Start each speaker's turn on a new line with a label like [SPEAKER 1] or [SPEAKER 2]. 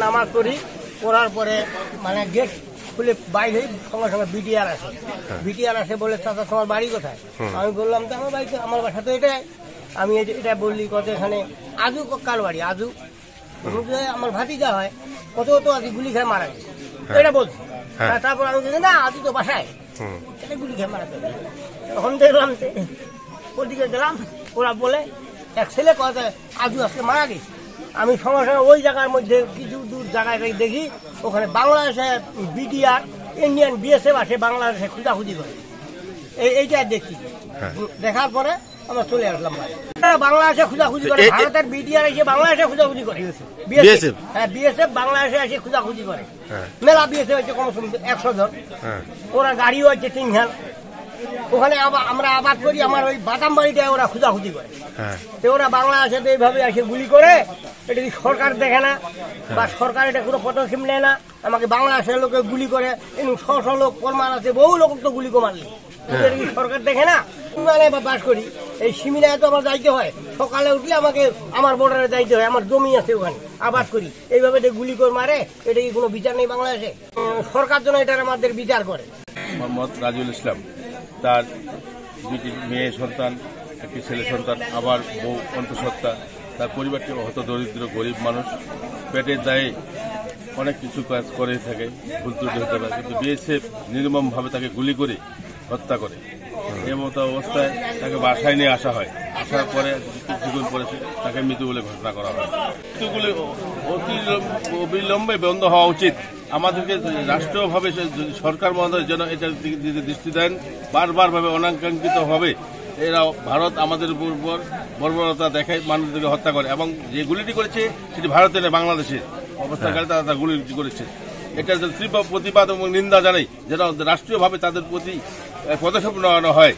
[SPEAKER 1] নামাজ পড়ি, পড়ার পরে মানে গেট খুলে বাইরে সঙ্গে সঙ্গে বিটিআর আসে। বিটিআর আসে বলে চাচা তোমার বাড়ি কোথায়? আমি বললাম তো আমার বাড়ি, আমার বাসা তো এটাই। আমি এটা বললি কত এখানে আজু কার বাড়ি? আজু আমার ভাতিজা হয়, কত কত আজু গুলি খেয়ে মারা গেছে, এটা বলছি। তারপর আমি বলছি না আজু তো বাসায়, এটা গুলি খেয়ে মারা গেছে। তখন দেখলাম ওদিকে গেলাম, ওরা বলে এক ছেলে কথা আজু আজকে মারা গেছে। আমি সঙ্গে সঙ্গে ওই জায়গার মধ্যে কিছু দূর জায়গায় দেখি ওখানে বাংলাদেশে বিটিআর ইন্ডিয়ান বিএসএফ আসে, বাংলাদেশে খুঁজাখুঁজি করে। এইটা দেখি, দেখার পরে আমরা চলে আসলাম। বাংলাদেশে খুঁজাখুঁজি করে, ভারতের বিটিআর এসে বাংলাদেশে খুঁজাখুঁজি করে, বিএসএফ। হ্যাঁ, বিএসএফ বাংলাদেশে এসে খুঁজাখুঁজি করে। মেলা বিএসএফ হচ্ছে কম 100 জন, ওরা গাড়িও হচ্ছে 3 খান। ওখানে আমরা আবাদ করি, আমার ওই বাদাম বাড়িটায় ওরা খুঁজাখুঁজি করে। তো ওরা বাংলাদেশে এইভাবে এসে গুলি করে, এটা কি সরকার দেখে না বা সরকার এটা কোনো পদক্ষেপ নেয় না? আমাকে বাংলাদেশের লোকে গুলি করে, শত লোক প্রমাণ আছে, বহু লোক তো গুলি মারলে, এটা কি সরকার দেখে না? মানে বাস করি এই সিমিনায়, তো আমার যাইতে হয়, সকালে উঠলে আমাকে আমার বর্ডারে যাইতে হয়, আমার জমি আছে ওখানে, আবাদ করি। এইভাবে গুলি করে মারে, এটা কি কোনো বিচার নেই বাংলাদেশে? সরকার যেন এটার আমাদের বিচার করে।
[SPEAKER 2] মোহাম্মদ রাজিউল ইসলাম, তার 2টি মেয়ে সন্তান, একটি ছেলে সন্তান, আবার বউ অন্তঃসত্ত্বা। তার পরিবারটি হত দরিদ্র গরিব মানুষ, পেটের দায়ে অনেক কিছু কাজ করে থাকে, ভুল ত্রুটি হতে পারে, কিন্তু বিএসএফ নির্মমভাবে তাকে গুলি করে হত্যা করে। এমতো অবস্থায় তাকে বাসায় নিয়ে আসা হয়। আসার পরে কিছুক্ষণ পরে তাকে মৃত বলে ঘোষণা করা হয়। মৃত্যুগুলি অবিলম্বে বন্ধ হওয়া উচিত। আমাদেরকে রাষ্ট্রীয়ভাবে সরকার মহোদয় যেন এটার দিকে দৃষ্টি দেন। বারবার ভাবে অনাকাঙ্ক্ষিত হবে এরা ভারত আমাদের উপর বর্বরতা দেখায়, মানুষদেরকে হত্যা করে, এবং যে গুলিটি করেছে সেটি ভারতের বাংলাদেশের অবস্থানকারী তারা গুলি করেছে। এটা তীব্র প্রতিবাদ এবং নিন্দা জানাই, যেন রাষ্ট্রীয়ভাবে তাদের প্রতি পদক্ষেপ নেওয়ানো হয়।